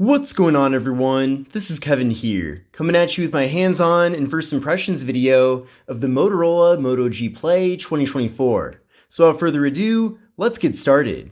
What's going on, everyone? This is Kevin here, coming at you with my hands-on and first impressions video of the Motorola Moto G Play 2024. So without further ado, let's get started.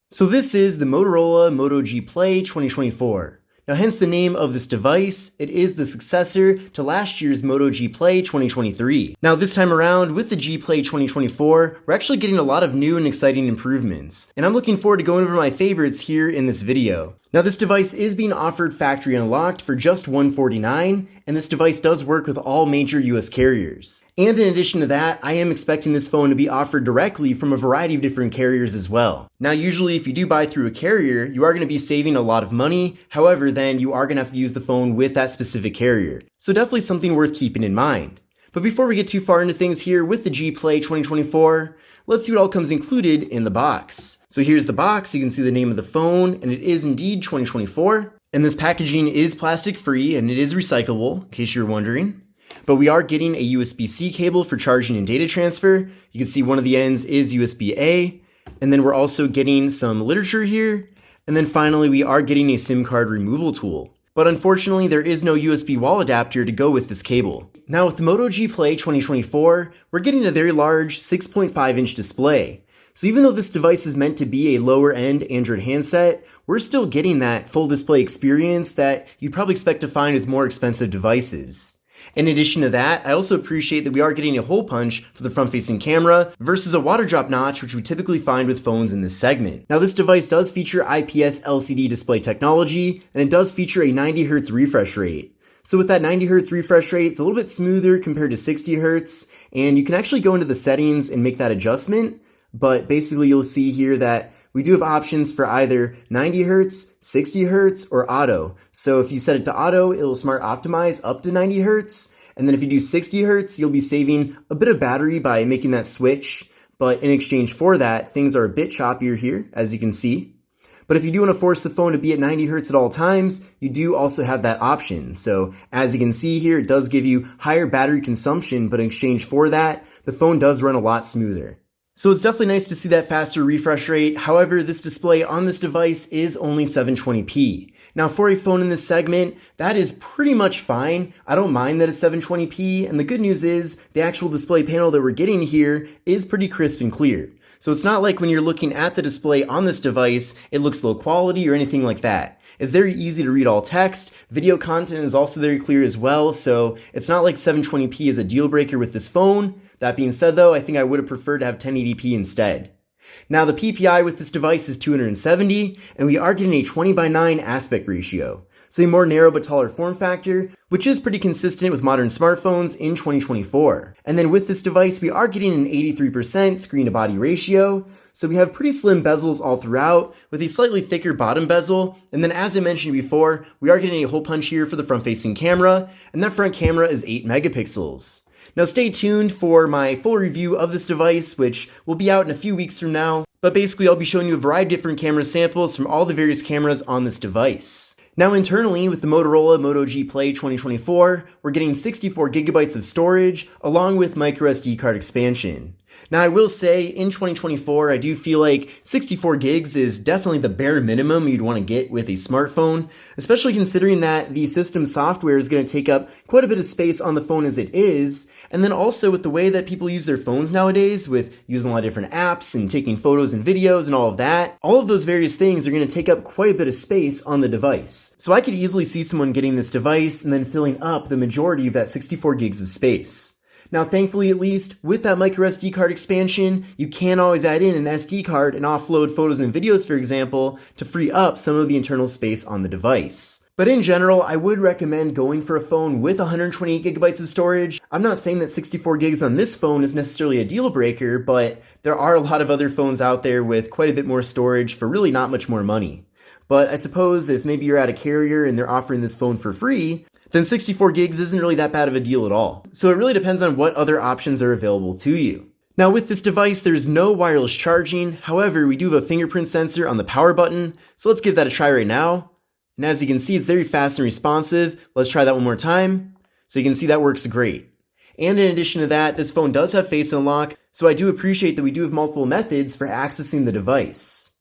So this is the Motorola Moto G Play 2024. Now, hence the name of this device. It is the successor to last year's Moto G Play 2023. Now, this time around with the G Play 2024, we're actually getting a lot of new and exciting improvements, and I'm looking forward to going over my favorites here in this video. Now, this device is being offered factory unlocked for just $149, and this device does work with all major US carriers. And in addition to that, I am expecting this phone to be offered directly from a variety of different carriers as well. Now, usually if you do buy through a carrier, you are going to be saving a lot of money. However, then you are going to have to use the phone with that specific carrier. So definitely something worth keeping in mind. But before we get too far into things here with the G Play 2024, let's see what all comes included in the box. So here's the box. You can see the name of the phone, and it is indeed 2024. And this packaging is plastic free and it is recyclable, in case you're wondering. But we are getting a USB-C cable for charging and data transfer. You can see one of the ends is USB-A. And then we're also getting some literature here. And then finally, we are getting a SIM card removal tool. But unfortunately, there is no USB wall adapter to go with this cable. Now with the Moto G Play 2024, we're getting a very large 6.5-inch display. So even though this device is meant to be a lower-end Android handset, we're still getting that full display experience that you'd probably expect to find with more expensive devices. In addition to that, I also appreciate that we are getting a hole punch for the front-facing camera versus a water drop notch, which we typically find with phones in this segment. Now, this device does feature IPS LCD display technology, and it does feature a 90 Hz refresh rate. So with that 90 Hz refresh rate, it's a little bit smoother compared to 60 Hz, and you can actually go into the settings and make that adjustment, but basically you'll see here that we do have options for either 90 Hz, 60 Hz, or auto. So if you set it to auto, it'll smart optimize up to 90 Hz. And then if you do 60 Hz, you'll be saving a bit of battery by making that switch. But in exchange for that, things are a bit choppier here, as you can see. But if you do want to force the phone to be at 90 Hz at all times, you do also have that option. So as you can see here, it does give you higher battery consumption, but in exchange for that, the phone does run a lot smoother. So it's definitely nice to see that faster refresh rate. However, this display on this device is only 720p. Now for a phone in this segment, that is pretty much fine. I don't mind that it's 720p, and the good news is the actual display panel that we're getting here is pretty crisp and clear. So it's not like when you're looking at the display on this device, it looks low quality or anything like that. It's very easy to read all text. Video content is also very clear as well, so it's not like 720p is a deal breaker with this phone. That being said though, I think I would have preferred to have 1080p instead. Now the PPI with this device is 270, and we are getting a 20:9 aspect ratio. So a more narrow but taller form factor, which is pretty consistent with modern smartphones in 2024. And then with this device, we are getting an 83% screen to body ratio. So we have pretty slim bezels all throughout with a slightly thicker bottom bezel. And then as I mentioned before, we are getting a hole punch here for the front facing camera, and that front camera is 8 megapixels. Now stay tuned for my full review of this device, which will be out in a few weeks from now. But basically I'll be showing you a variety of different camera samples from all the various cameras on this device. Now internally with the Motorola Moto G Play 2024, we're getting 64 gigabytes of storage along with microSD card expansion. Now I will say in 2024, I do feel like 64 gigs is definitely the bare minimum you'd want to get with a smartphone, especially considering that the system software is going to take up quite a bit of space on the phone as it is. And then also with the way that people use their phones nowadays, with using a lot of different apps and taking photos and videos and all of that, all of those various things are going to take up quite a bit of space on the device. So I could easily see someone getting this device and then filling up the majority of that 64 gigs of space. Now, thankfully, at least, with that microSD card expansion, you can always add in an SD card and offload photos and videos, for example, to free up some of the internal space on the device. But in general, I would recommend going for a phone with 128 gigabytes of storage. I'm not saying that 64 gigs on this phone is necessarily a deal breaker, but there are a lot of other phones out there with quite a bit more storage for really not much more money. But I suppose if maybe you're at a carrier and they're offering this phone for free, then 64 gigs isn't really that bad of a deal at all. So it really depends on what other options are available to you. Now with this device, there's no wireless charging. However, we do have a fingerprint sensor on the power button. So let's give that a try right now. And as you can see, it's very fast and responsive. Let's try that one more time. So you can see that works great. And in addition to that, this phone does have Face Unlock, so I do appreciate that we do have multiple methods for accessing the device.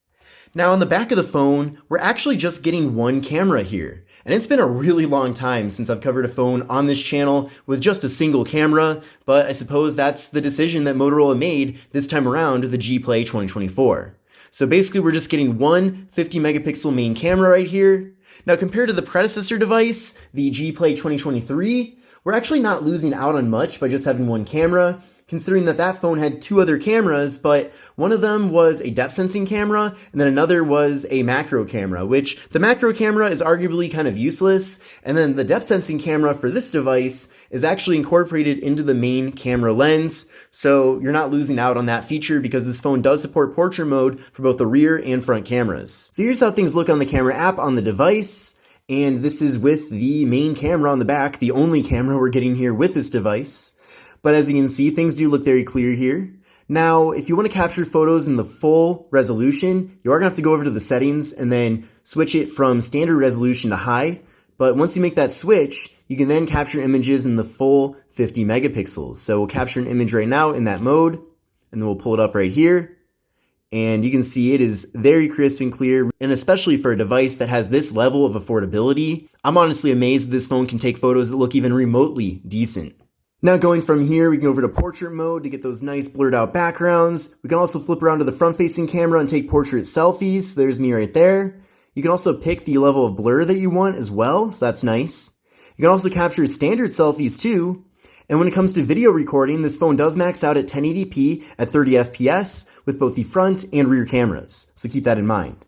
Now on the back of the phone, we're actually just getting one camera here. And it's been a really long time since I've covered a phone on this channel with just a single camera, but I suppose that's the decision that Motorola made this time around with the G Play 2024. So basically we're just getting one 50 megapixel main camera right here. Now compared to the predecessor device, the G Play 2023, we're actually not losing out on much by just having one camera, considering that that phone had two other cameras, but one of them was a depth sensing camera, and then another was a macro camera, which the macro camera is arguably kind of useless, and then the depth sensing camera for this device is actually incorporated into the main camera lens, so you're not losing out on that feature because this phone does support portrait mode for both the rear and front cameras. So here's how things look on the camera app on the device, and this is with the main camera on the back, the only camera we're getting here with this device. But as you can see, things do look very clear here. Now, if you want to capture photos in the full resolution, you are going to have to go over to the settings and then switch it from standard resolution to high. But once you make that switch, you can then capture images in the full 50 megapixels. So we'll capture an image right now in that mode, and then we'll pull it up right here. And you can see it is very crisp and clear, and especially for a device that has this level of affordability, I'm honestly amazed that this phone can take photos that look even remotely decent. Now going from here, we can go over to portrait mode to get those nice blurred out backgrounds. We can also flip around to the front facing camera and take portrait selfies. So there's me right there. You can also pick the level of blur that you want as well, so that's nice. You can also capture standard selfies too. And when it comes to video recording, this phone does max out at 1080p at 30 FPS with both the front and rear cameras, so keep that in mind.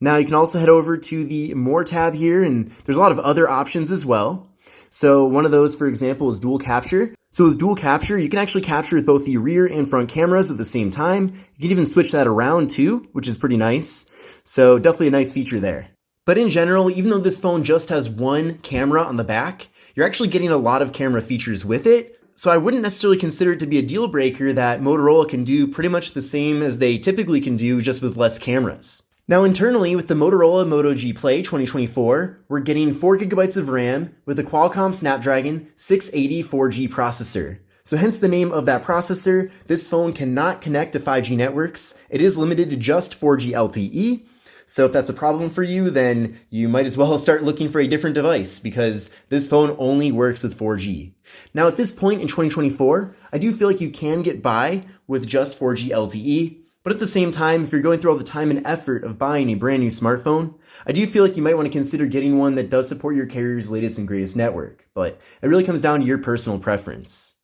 Now you can also head over to the More tab here, and there's a lot of other options as well. So one of those, for example, is dual capture. So with dual capture, you can actually capture with both the rear and front cameras at the same time. You can even switch that around too, which is pretty nice. So definitely a nice feature there. But in general, even though this phone just has one camera on the back, you're actually getting a lot of camera features with it. So I wouldn't necessarily consider it to be a deal breaker that Motorola can do pretty much the same as they typically can do, just with less cameras. Now internally, with the Motorola Moto G Play 2024, we're getting 4GB of RAM with a Qualcomm Snapdragon 680 4G processor. So hence the name of that processor. This phone cannot connect to 5G networks. It is limited to just 4G LTE. So if that's a problem for you, then you might as well start looking for a different device because this phone only works with 4G. Now at this point in 2024, I do feel like you can get by with just 4G LTE. But at the same time, if you're going through all the time and effort of buying a brand new smartphone, I do feel like you might want to consider getting one that does support your carrier's latest and greatest network. But it really comes down to your personal preference.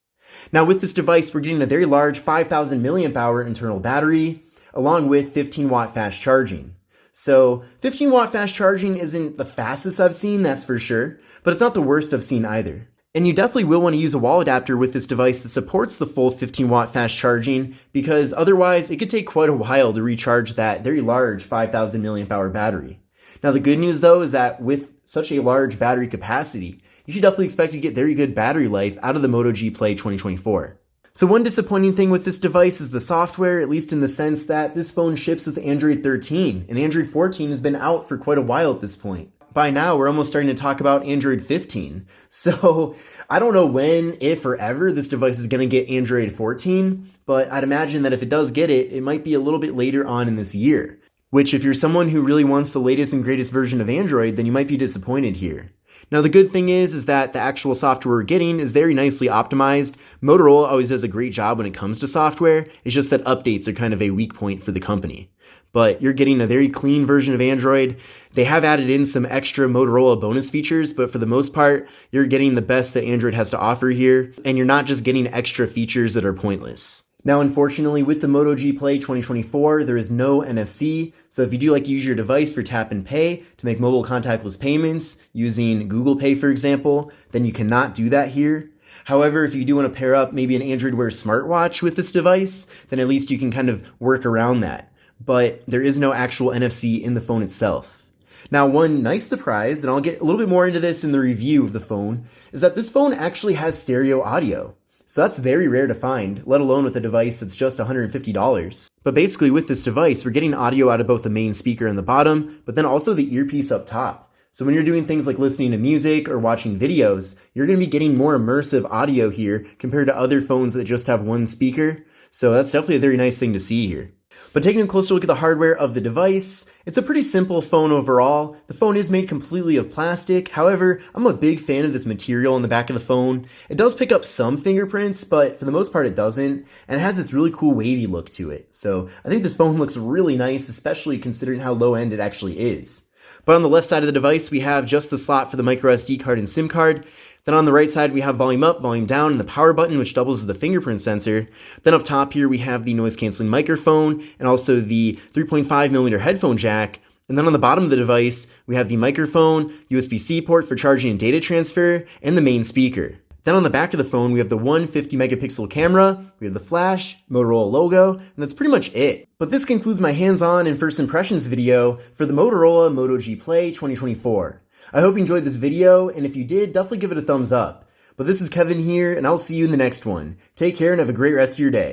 Now with this device, we're getting a very large 5,000 milliamp hour internal battery, along with 15 watt fast charging. So 15 watt fast charging isn't the fastest I've seen, that's for sure, but it's not the worst I've seen either. And you definitely will want to use a wall adapter with this device that supports the full 15 watt fast charging, because otherwise it could take quite a while to recharge that very large 5,000 milliamp hour battery. Now the good news though is that with such a large battery capacity, you should definitely expect to get very good battery life out of the Moto G Play 2024. So one disappointing thing with this device is the software, at least in the sense that this phone ships with Android 13, and Android 14 has been out for quite a while at this point. By now, we're almost starting to talk about Android 15. So I don't know when, if or ever this device is going to get Android 14, but I'd imagine that if it does get it, it might be a little bit later on in this year. Which if you're someone who really wants the latest and greatest version of Android, then you might be disappointed here. Now the good thing is that the actual software we're getting is very nicely optimized. Motorola always does a great job when it comes to software. It's just that updates are kind of a weak point for the company. But you're getting a very clean version of Android. They have added in some extra Motorola bonus features, but for the most part, you're getting the best that Android has to offer here, and you're not just getting extra features that are pointless. Now, unfortunately, with the Moto G Play 2024, there is no NFC, so if you do like to use your device for tap and pay to make mobile contactless payments using Google Pay, for example, then you cannot do that here. However, if you do want to pair up maybe an Android Wear smartwatch with this device, then at least you can kind of work around that. But there is no actual NFC in the phone itself. Now, one nice surprise, and I'll get a little bit more into this in the review of the phone, is that this phone actually has stereo audio. So that's very rare to find, let alone with a device that's just $150. But basically with this device, we're getting audio out of both the main speaker on the bottom, but then also the earpiece up top. So when you're doing things like listening to music or watching videos, you're going to be getting more immersive audio here compared to other phones that just have one speaker. So that's definitely a very nice thing to see here. But taking a closer look at the hardware of the device, it's a pretty simple phone overall. The phone is made completely of plastic. However, I'm a big fan of this material on the back of the phone. It does pick up some fingerprints, but for the most part it doesn't. And it has this really cool wavy look to it. So I think this phone looks really nice, especially considering how low end it actually is. But on the left side of the device, we have just the slot for the micro SD card and SIM card. Then on the right side, we have volume up, volume down, and the power button, which doubles as the fingerprint sensor. Then up top here, we have the noise canceling microphone and also the 3.5mm headphone jack. And then on the bottom of the device, we have the microphone, USB-C port for charging and data transfer, and the main speaker. Then on the back of the phone, we have the 150 megapixel camera, we have the flash, Motorola logo, and that's pretty much it. But this concludes my hands-on and first impressions video for the Motorola Moto G Play 2024. I hope you enjoyed this video, and if you did, definitely give it a thumbs up. But this is Kevin here, and I'll see you in the next one. Take care and have a great rest of your day.